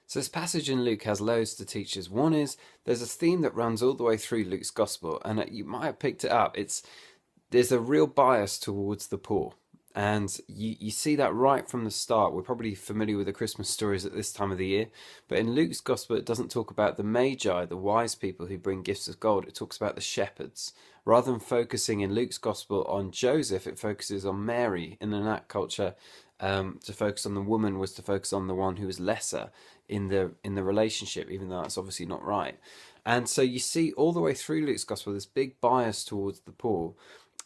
So this passage in Luke has loads to teach us. One is there's a theme that runs all the way through Luke's gospel, and you might have picked it up. There's a real bias towards the poor. And you see that right from the start. We're probably familiar with the Christmas stories at this time of the year. But in Luke's gospel, it doesn't talk about the magi, the wise people who bring gifts of gold. It talks about the shepherds. Rather than focusing in Luke's gospel on Joseph, it focuses on Mary. In that culture, to focus on the woman was to focus on the one who was lesser in the relationship, even though that's obviously not right. And so you see all the way through Luke's gospel this big bias towards the poor.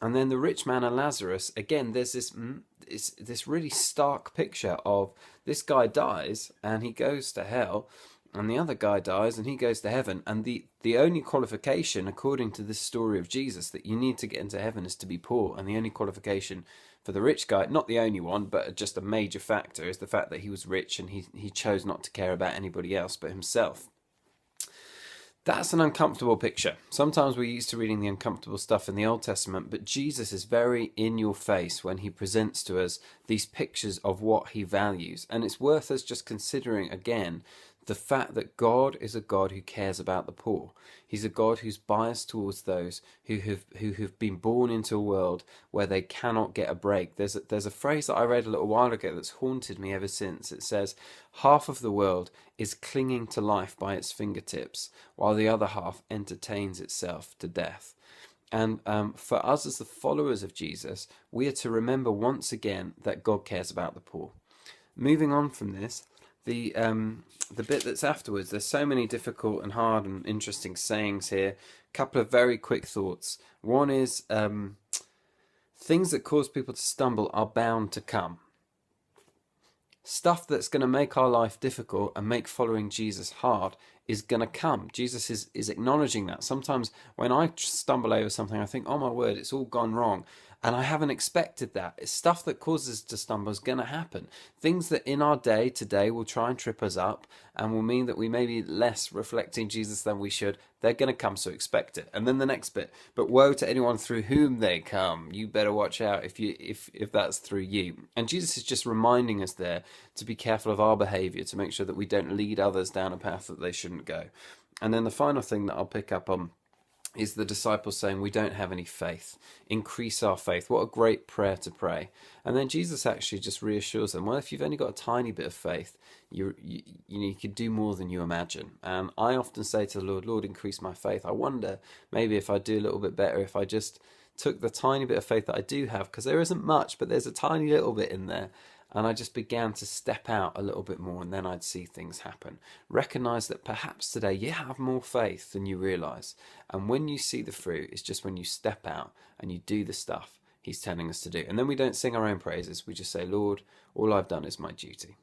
And then the rich man and Lazarus, again, there's this really stark picture of this guy dies and he goes to hell, and the other guy dies and he goes to heaven. And the only qualification, according to this story of Jesus, that you need to get into heaven is to be poor. And the only qualification for the rich guy, not the only one, but just a major factor, is the fact that he was rich and he chose not to care about anybody else but himself. That's an uncomfortable picture. Sometimes we're used to reading the uncomfortable stuff in the Old Testament, but Jesus is very in your face when he presents to us these pictures of what he values. And it's worth us just considering again the fact that God is a God who cares about the poor. He's a God who's biased towards those who have been born into a world where they cannot get a break. There's a phrase that I read a little while ago that's haunted me ever since. It says, half of the world is clinging to life by its fingertips, while the other half entertains itself to death. And for us as the followers of Jesus, we are to remember once again that God cares about the poor. Moving on from this, the bit that's afterwards, there's so many difficult and hard and interesting sayings here. A couple of very quick thoughts. One is things that cause people to stumble are bound to come. Stuff that's going to make our life difficult and make following Jesus hard is going to come. Jesus is acknowledging that. Sometimes when I stumble over something, I think, oh my word, it's all gone wrong. And I haven't expected that. It's stuff that causes us to stumble is going to happen. Things that in our day today will try and trip us up and will mean that we may be less reflecting Jesus than we should. They're going to come, so expect it. And then the next bit, but woe to anyone through whom they come. You better watch out if that's through you. And Jesus is just reminding us there to be careful of our behavior, to make sure that we don't lead others down a path that they shouldn't go. And then the final thing that I'll pick up on is the disciples saying, we don't have any faith. Increase our faith. What a great prayer to pray. And then Jesus actually just reassures them, well, if you've only got a tiny bit of faith, you can do more than you imagine. And I often say to the Lord, Lord, increase my faith. I wonder maybe if I do a little bit better, if I just took the tiny bit of faith that I do have, because there isn't much, but there's a tiny little bit in there. And I just began to step out a little bit more, and then I'd see things happen. Recognize that perhaps today you have more faith than you realize. And when you see the fruit, it's just when you step out and you do the stuff he's telling us to do. And then we don't sing our own praises. We just say, Lord, all I've done is my duty.